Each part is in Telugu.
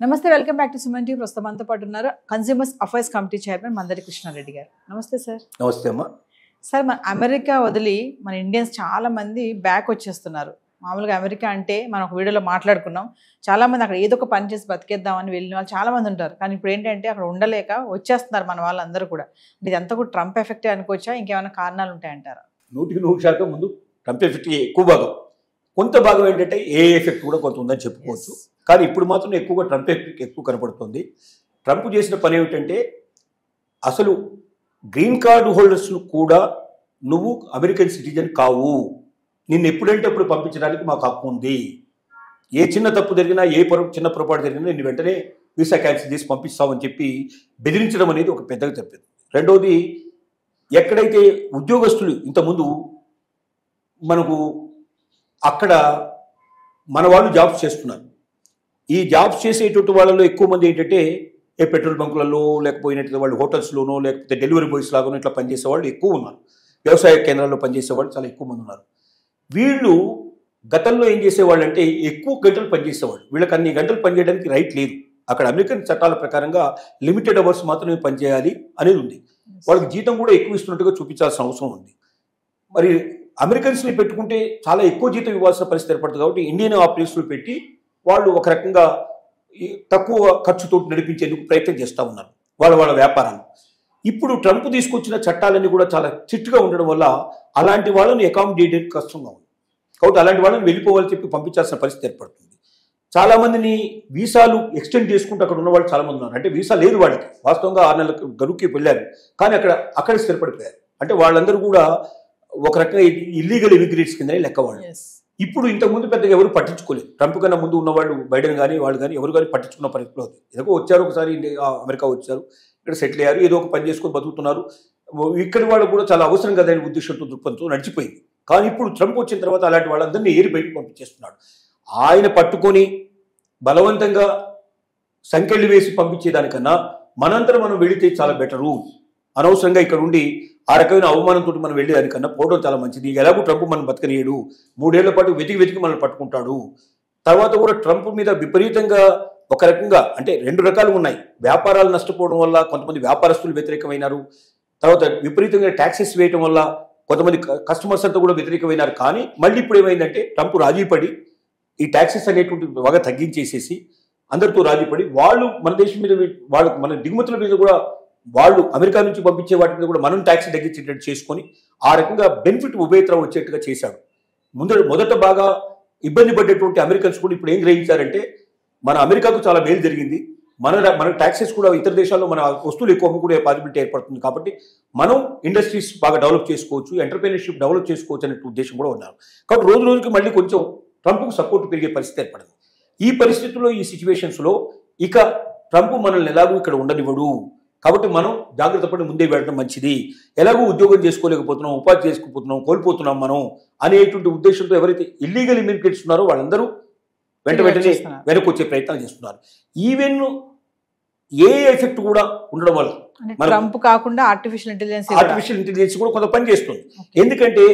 నమస్తే, welcome back to Suman TV. ప్రస్తుతం మనతో పాటు ఉన్నారు consumers affairs committee chairman Mandari Krishna Reddy garu. నమస్తే సార్. నమస్తే అమ్మా. సార్, మన అమెరికా వదిలి మన ఇండియన్స్ చాలా మంది బ్యాక్ వచ్చేస్తున్నారు. మామూలుగా అమెరికా అంటే మనం ఒక వీడియోలో మాట్లాడుకున్నాం, చాలా మంది అక్కడ ఏదో ఒక పని చేసి బతికేద్దామని వెళ్ళిన వాళ్ళు చాలా మంది ఉంటారు. కానీ ఇప్పుడు ఏంటంటే అక్కడ ఉండలేక వచ్చేస్తున్నారు మన వాళ్ళందరూ కూడా. ఇదంతా కూడా ట్రంప్ ఎఫెక్టే అనుకోవచ్చా, ఇంకేమైనా కారణాలు ఉంటాయంటారా? 100% ముందు ట్రంప్ ఎఫెక్ట్ ఎక్కువ భాగం, కొంత భాగం ఏంటంటే ఏ ఎఫెక్ట్ కూడా కొంత ఉందని చెప్పుకోవచ్చు. కానీ ఇప్పుడు మాత్రం ఎక్కువగా ట్రంప్ ఎఫెక్ట్ ఎక్కువ కనపడుతుంది. ట్రంప్ చేసిన పని ఏమిటంటే, అసలు గ్రీన్ కార్డు హోల్డర్స్ను కూడా నువ్వు అమెరికన్ సిటిజన్ కావు, నిన్ను ఎప్పుడంటే అప్పుడు పంపించడానికి మాకు హక్కు ఉంది, ఏ చిన్న తప్పు జరిగినా చిన్న పొరపాటు జరిగినా నిన్ను వెంటనే వీసా క్యాన్సిల్ చేసి పంపిస్తామని చెప్పి బెదిరించడం అనేది ఒక పెద్దగా తప్పింది. రెండవది, ఎక్కడైతే ఉద్యోగస్తులు ఇంతకుముందు మనకు అక్కడ మన వాళ్ళు జాబ్స్ చేస్తున్నారు, ఈ జాబ్స్ చేసేటువంటి వాళ్ళలో ఎక్కువ మంది ఏంటంటే పెట్రోల్ బంకులలో లేకపోయినట్టు వాళ్ళు హోటల్స్లోనో లేకపోతే డెలివరీ బాయ్స్ లాగానో ఇట్లా పనిచేసే వాళ్ళు ఎక్కువ ఉన్నారు. వ్యవసాయ కేంద్రాల్లో పనిచేసే వాళ్ళు చాలా ఎక్కువ మంది ఉన్నారు. వీళ్ళు గతంలో ఏం చేసేవాళ్ళు అంటే ఎక్కువ గంటలు పనిచేసేవాళ్ళు. వీళ్ళకి అన్ని గంటలు పనిచేయడానికి రైట్ లేదు. అక్కడ అమెరికన్ చట్టాల ప్రకారంగా లిమిటెడ్ అవర్స్ మాత్రమే పనిచేయాలి అనేది ఉంది. వాళ్ళకి జీతం కూడా ఎక్కువ ఇస్తున్నట్టుగా చూపించాల్సిన అవసరం ఉంది. మరి అమెరికన్స్ని పెట్టుకుంటే చాలా ఎక్కువ జీతం ఇవ్వాల్సిన పరిస్థితి ఏర్పడుతుంది. కాబట్టి ఇండియన్ ఆ ప్లేస్లో పెట్టి వాళ్ళు ఒక రకంగా తక్కువ ఖర్చుతో నడిపించేందుకు ప్రయత్నం చేస్తూ ఉన్నారు వాళ్ళ వ్యాపారాలు. ఇప్పుడు ట్రంప్ తీసుకొచ్చిన చట్టాలన్నీ కూడా చాలా స్ట్రిక్ట్గా ఉండడం వల్ల అలాంటి వాళ్ళని అకామిడేట్ కష్టంగా ఉంది. కాబట్టి అలాంటి వాళ్ళని వెళ్ళిపోవాలని చెప్పి పంపించాల్సిన పరిస్థితి ఏర్పడుతుంది. చాలామందిని వీసాలు ఎక్స్టెండ్ చేసుకుంటూ అక్కడ ఉన్న వాళ్ళు చాలామంది ఉన్నారు. అంటే వీసా లేదు వాళ్ళకి, వాస్తవంగా 6 నెలలకు గడువుకి వెళ్ళారు, కానీ అక్కడే స్థిరపడిపోయారు. అంటే వాళ్ళందరూ కూడా ఒక రకంగా ఇల్లీగల్ ఇమిగ్రేట్స్ కిందనే లెక్క వాళ్ళు. ఇప్పుడు ఇంతకుముందు పెద్దగా ఎవరు పట్టించుకోలేదు. ట్రంప్ కన్నా ముందు ఉన్నవాళ్ళు, బైడెన్ కానీ వాళ్ళు కానీ ఎవరు కానీ పట్టించుకున్న పరిస్థితిలో ఉంది. ఏదో వచ్చారు, ఒకసారి అమెరికా వచ్చారు, ఇక్కడ సెటిల్ అయ్యారు, ఏదో ఒక పని చేసుకొని బతుకుతున్నారు. ఇక్కడి వాళ్ళు కూడా చాలా అవసరం కదా అనే ఉద్దేశంతో దృక్పథంతో నడిచిపోయింది. కానీ ఇప్పుడు ట్రంప్ వచ్చిన తర్వాత అలాంటి వాళ్ళందరినీ ఏరి బయటకు పంపించేస్తున్నాడు. ఆయన పట్టుకొని బలవంతంగా సంకెళ్ళు వేసి పంపించేదానికన్నా మనంతరం మనం వెళితే చాలా బెటరు. అనవసరంగా ఇక్కడ ఉండి ఆ రకమైన అవమానంతో మనం వెళ్ళేదానికన్నా పోవడం చాలా మంచిది. ఎలాగో ట్రంప్ మనం బతకనీయడు, 3 ఏళ్ల పాటు వెతికి మనల్ని పట్టుకుంటాడు. తర్వాత కూడా ట్రంప్ మీద విపరీతంగా ఒక రకంగా అంటే 2 రకాలు ఉన్నాయి. వ్యాపారాలు నష్టపోవడం వల్ల కొంతమంది వ్యాపారస్తులు వ్యతిరేకమైనారు. తర్వాత విపరీతంగా ట్యాక్సెస్ వేయడం వల్ల కొంతమంది కస్టమర్స్ అంతా కూడా వ్యతిరేకమైనారు. కానీ మళ్ళీ ఇప్పుడు ఏమైందంటే ట్రంప్ రాజీపడి ఈ ట్యాక్సెస్ అనేటువంటి బాగా తగ్గించేసేసి అందరితో రాజీపడి వాళ్ళు మన దేశం మీద మన దిగుమతుల మీద కూడా వాళ్ళు అమెరికా నుంచి పంపించే వాటి మీద కూడా మనం ట్యాక్స్ తగ్గించేటట్టు చేసుకొని ఆ రకంగా బెనిఫిట్ ఉభయత్రం వచ్చేట్టుగా చేశాడు. మొదట బాగా ఇబ్బంది పడ్డటువంటి అమెరికన్స్ కూడా ఇప్పుడు ఏం గ్రహించారంటే మన అమెరికాకు చాలా మేలు జరిగింది, మన ట్యాక్సెస్ కూడా ఇతర దేశాల్లో మన వస్తువులు ఎక్కువ అమ్ముకునే పాసిబిలిటీ ఏర్పడుతుంది, కాబట్టి మనం ఇండస్ట్రీస్ బాగా డెవలప్ చేసుకోవచ్చు, ఎంటర్ప్రెన్యూర్షిప్ డెవలప్ చేసుకోవచ్చు అనే ఉద్దేశం కూడా ఉన్నారు. కాబట్టి రోజు రోజుకి మళ్ళీ కొంచెం ట్రంప్కు సపోర్ట్ పెరిగే పరిస్థితి ఏర్పడింది. ఈ పరిస్థితుల్లో ఈ సిచ్యువేషన్స్లో ఇక ట్రంప్ మనల్ని ఎలాగూ ఇక్కడ ఉండనివ్వడు, కాబట్టి మనం జాగ్రత్త పడి ముందే వెళ్ళడం మంచిది. ఎలాగో ఉద్యోగం చేసుకోలేకపోతున్నాం, ఉపాధి చేసుకోకపోతున్నాం, కోల్పోతున్నాం మనం అనేటువంటి ఉద్దేశంతో ఎవరైతే ఇల్లీగల్ ఇమిగ్రేట్స్ ఉన్నారో వాళ్ళందరూ వెంటనే వెనక్కి వచ్చే ప్రయత్నాలు చేస్తున్నారు. ఈవెన్ ఏ ఎఫెక్ట్ కూడా ఉండడం వల్ల ట్రంప్ కాకుండా ఆర్టిఫిషియల్ ఇంటెలిజెన్స్ కూడా కొంత పని చేస్తుంది. ఎందుకంటే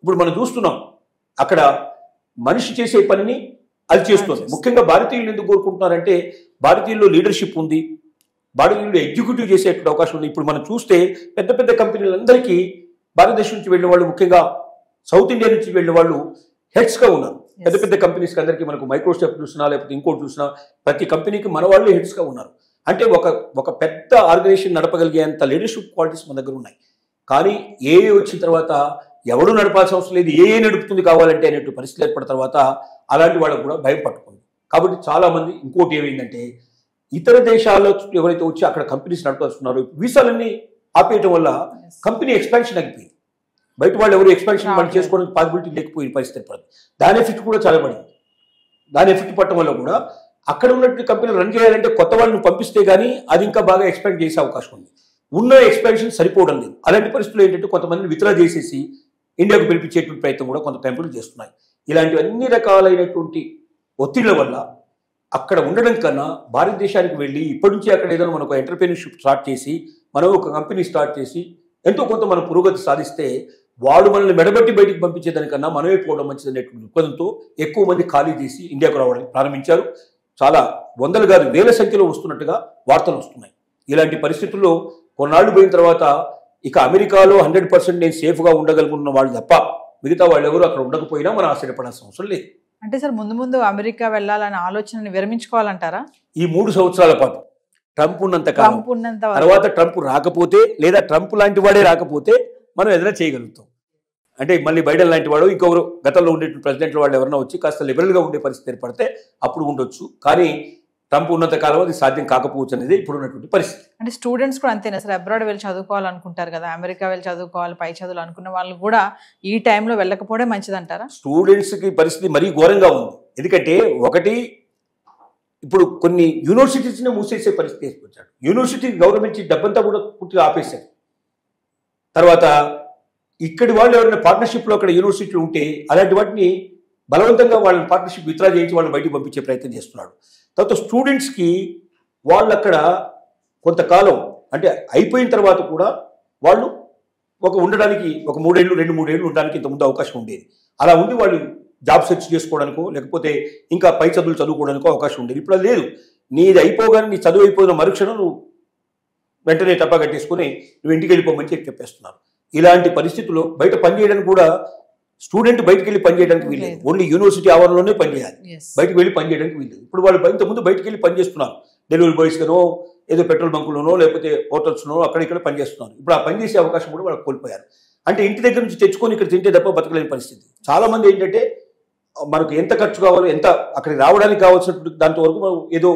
ఇప్పుడు మనం చూస్తున్నాం అక్కడ మనిషి చేసే పనిని అది చేస్తుంది. ముఖ్యంగా భారతీయులు ఎందుకు కోరుకుంటున్నారంటే భారతీయుల్లో లీడర్షిప్ ఉంది, భారతీయులు ఎగ్జిక్యూటివ్ చేసేటువంటి అవకాశం ఉంది. ఇప్పుడు మనం చూస్తే పెద్ద పెద్ద కంపెనీలందరికీ భారతదేశం నుంచి వెళ్ళిన వాళ్ళు, ముఖ్యంగా సౌత్ ఇండియా నుంచి వెళ్ళిన వాళ్ళు హెడ్స్గా ఉన్నారు. పెద్ద పెద్ద కంపెనీస్కి అందరికీ మనకు మైక్రోసాఫ్ట్ చూసినా లేకపోతే ఇంకోటి చూసినా ప్రతి కంపెనీకి మన వాళ్ళు హెడ్స్గా ఉన్నారు. అంటే ఒక పెద్ద ఆర్గనైజేషన్ నడపగలిగేంత లీడర్షిప్ క్వాలిటీస్ మన దగ్గర ఉన్నాయి. కానీ ఏ వచ్చిన తర్వాత ఎవరు నడపాల్సిన అవసరం లేదు, ఏ నడుపుతుంది కావాలంటే అనేటువంటి పరిస్థితులు ఏర్పడిన తర్వాత అలాంటి వాళ్ళకు కూడా భయం పట్టుకుంది. కాబట్టి చాలామంది ఇంకోటి ఏమైందంటే ఇతర దేశాల్లో ఎవరైతే వచ్చి అక్కడ కంపెనీస్ నడపాల్సున్నారో వీసాలన్నీ ఆపేయటం వల్ల కంపెనీ ఎక్స్పాన్షన్ ఆగిపోయింది. బయట వాళ్ళు ఎవరు ఎక్స్పాన్షన్ వాళ్ళు చేసుకోవడానికి పాసిబిలిటీ లేకపోయిన పరిస్థితి ఏర్పడింది. దాని ఎఫెక్ట్ కూడా చాలా పడింది. దాని ఎఫెక్ట్ పడటం వల్ల కూడా అక్కడ ఉన్నటువంటి కంపెనీ రన్ చేయాలంటే కొత్త వాళ్ళని పంపిస్తే కానీ అది ఇంకా బాగా ఎక్స్పాండ్ చేసే అవకాశం ఉంది. ఉన్న ఎక్స్పాన్షన్ సరిపోవడం లేదు. అలాంటి పరిస్థితులు ఏంటంటే కొంతమందిని విత్డ్రా చేసేసి ఇండియాకు పిలిపించేటువంటి ప్రయత్నం కూడా కొంత కంపెనీలు చేస్తున్నాయి. ఇలాంటి అన్ని రకాలైనటువంటి ఒత్తిళ్ల వల్ల అక్కడ ఉండడం కన్నా భారతదేశానికి వెళ్ళి ఇప్పటి నుంచి అక్కడ ఏదైనా మనకు ఎంటర్ప్రెన్యూర్షిప్ స్టార్ట్ చేసి మనం ఒక కంపెనీ స్టార్ట్ చేసి ఎంతో కొంత మనం పురోగతి సాధిస్తే వాడు మనల్ని మెడబట్టి బయటికి పంపించేదానికన్నా మనమే పోవడం మంచిది అనేటువంటి దృక్పథంతో ఎక్కువ మంది ఖాళీ చేసి ఇండియాకు రావడానికి ప్రారంభించారు. చాలా వందలు కాదు వేల సంఖ్యలో వస్తున్నట్టుగా వార్తలు వస్తున్నాయి. ఇలాంటి పరిస్థితుల్లో కొన్నాళ్ళు పోయిన తర్వాత ఇక అమెరికాలో 100% నేను సేఫ్గా ఉండగలుగుతున్న వాళ్ళు తప్ప మిగతా వాళ్ళు ఎవరు అక్కడ ఉండకపోయినా మనం ఆశ్చర్యపడాల్సిన అవసరం లేదు. అంటే సార్ ముందు ముందు అమెరికా వెళ్ళాలనే ఆలోచనని విరమించుకోవాలంటారా? ఈ 3 సంవత్సరాల పాటు ట్రంప్ ఉన్నంత కాలం, ట్రంప్ ఉన్నంత వరకు. తర్వాత ట్రంప్ రాకపోతే లేదా ట్రంప్ లాంటి వాడే రాకపోతే మనం ఏదైనా చేయగలుగుతాం. అంటే మళ్ళీ బైడెన్ లాంటి వాడు ఇంకొకరు గతంలో ఉండే ప్రెసిడెంట్ వాళ్ళు ఎవరైనా వచ్చి కాస్త లిబరల్గా ఉండే పరిస్థితి ఏర్పడితే అప్పుడు ఉండొచ్చు. కానీ ట్రంప్ ఉన్నంత కాలం అది సాధ్యం కాకపోవచ్చు అనేది ఇప్పుడు ఉన్నటువంటి పరిస్థితి. అంటే స్టూడెంట్స్ కూడా అంతేనా సార్? అబ్రాడ్ వెళ్ళి చదువుకోవాలనుకుంటారు కదా, అమెరికా వెళ్ళి చదువుకోవాలి, పై చదువులు అనుకున్న వాళ్ళు కూడా ఈ టైంలో వెళ్ళకపోవడం మంచిదంటారా? స్టూడెంట్స్కి పరిస్థితి మరీ ఘోరంగా ఉంది. ఎందుకంటే ఒకటి ఇప్పుడు కొన్ని యూనివర్సిటీస్ని మూసేసే పరిస్థితి తీసుకొచ్చాడు. యూనివర్సిటీ గవర్నమెంట్ డబ్బంతా కూడా పూర్తిగా ఆపేశారు. తర్వాత ఇక్కడి వాళ్ళు ఎవరైనా పార్ట్నర్షిప్లో అక్కడ యూనివర్సిటీలు ఉంటే అలాంటి వాటిని బలవంతంగా వాళ్ళని పార్ట్నర్షిప్ విత్డ్రా చేయించి వాళ్ళని బయటికి పంపించే ప్రయత్నం చేస్తున్నాడు. తర్వాత స్టూడెంట్స్కి వాళ్ళు అక్కడ కొంతకాలం అంటే అయిపోయిన తర్వాత కూడా వాళ్ళు ఉండడానికి ఒక 3 ఏళ్ళు 2-3 ఏళ్ళు ఉండడానికి ఇంతకుముందు అవకాశం ఉండేది. అలా ఉండి వాళ్ళు జాబ్ సెర్చ్ చేసుకోవడానికో లేకపోతే ఇంకా పై చదువులు చదువుకోవడానికో అవకాశం ఉండేది. ఇప్పుడు అది లేదు. నీది అయిపోగానే నీ చదువు అయిపోయిన మరుక్షణం నువ్వు వెంటనే టప్పా కట్టేసుకుని నువ్వు ఇంటికి వెళ్ళిపోమని చెప్పేస్తున్నారు. ఇలాంటి పరిస్థితుల్లో బయట పనిచేయడానికి కూడా స్టూడెంట్ బయటకు వెళ్ళి పనిచేయడానికి వీల్లేదు. ఓన్లీ యూనివర్సిటీ ఆవరణలోనే పనిచేయాలి, బయటకు వెళ్ళి పనిచేయడానికి వీల్లేదు. ఇప్పుడు వాళ్ళు ఇంతకుముందు బయటకు వెళ్ళి పనిచేస్తున్నారు, డెలివరీ బాయ్స్గానో ఏదో పెట్రోల్ బంకులోనో లేకపోతే హోటల్స్లోనో అక్కడిక్కడ పనిచేస్తున్నారు. ఇప్పుడు ఆ పనిచేసే అవకాశం కూడా వాళ్ళకి కోల్పోయారు. అంటే ఇంటి దగ్గర నుంచి తెచ్చుకొని ఇక్కడ తింటే తప్ప బతకలేని పరిస్థితి. చాలామంది ఏంటంటే మనకు ఎంత ఖర్చు కావాలో ఎంత అక్కడికి రావడానికి కావాల్సినటువంటి దాంతో వరకు మనం ఏదో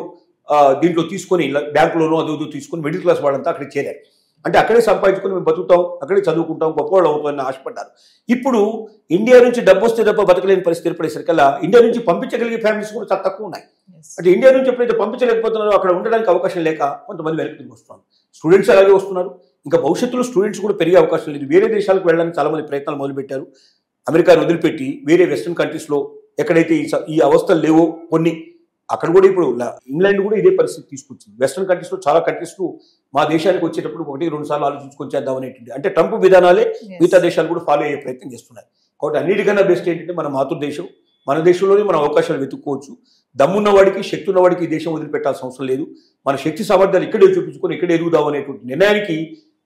దీంట్లో తీసుకొని బ్యాంకులోనో అదో తీసుకొని మిడిల్ క్లాస్ వాళ్ళంతా అక్కడికి చేరారు. అంటే అక్కడే సంపాదించుకొని మేము బతుకుతాం, అక్కడే చదువుకుంటాం, గొప్పవాళ్ళు అవుతామని ఆశపడ్డారు. ఇప్పుడు ఇండియా నుంచి డబ్బు వస్తే తప్ప బతకలేని పరిస్థితి ఏర్పడేసరికల్లా ఇండియా నుంచి పంపించగలిగే ఫ్యామిలీస్ కూడా చాలా తక్కువ ఉన్నాయి. అంటే ఇండియా నుంచి ఎప్పుడైతే పంపించలేకపోతున్నారో అక్కడ ఉండడానికి అవకాశం లేక కొంతమంది వెనక్కి వస్తున్నారు. స్టూడెంట్స్ అలాగే వస్తున్నారు. ఇంకా భవిష్యత్తులో స్టూడెంట్స్ కూడా పెరిగే అవకాశం లేదు. వేరే దేశాలకు వెళ్ళడానికి చాలామంది ప్రయత్నాలు మొదలుపెట్టారు. అమెరికాను వదిలిపెట్టి వేరే వెస్ట్రన్ కంట్రీస్లో ఎక్కడైతే ఈ అవస్థలు లేవో కొన్ని అక్కడ కూడా ఇప్పుడు ఇంగ్లాండ్ కూడా ఇదే పరిస్థితి తీసుకొచ్చింది. వెస్ట్రన్ కంట్రీస్లో చాలా కంట్రీస్లో మా దేశానికి వచ్చేటప్పుడు 1-2 సార్లు ఆలోచించుకొని చేద్దాం అనేటువంటి అంటే ట్రంప్ విధానాలే మిగతా దేశాలు కూడా ఫాలో అయ్యే ప్రయత్నం చేస్తున్నాయి. కాబట్టి అన్నిటికన్నా బెస్ట్ ఏంటంటే మన మాతృదేశం, మన దేశంలోనే మనం అవకాశాలు వెతుక్కోవచ్చు. దమ్మున్న వాడికి శక్తి ఉన్న వాడికి ఈ దేశం వదిలిపెట్టాల్సిన అవసరం లేదు. మన శక్తి సామర్థ్యాలు ఇక్కడే చూపించుకొని ఇక్కడే ఎదుగుదాం అనేటువంటి నిర్ణయానికి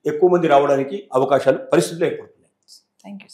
ఎక్కువ మంది రావడానికి అవకాశాలు పరిస్థితులు ఏర్పడుతున్నాయి. Thank you.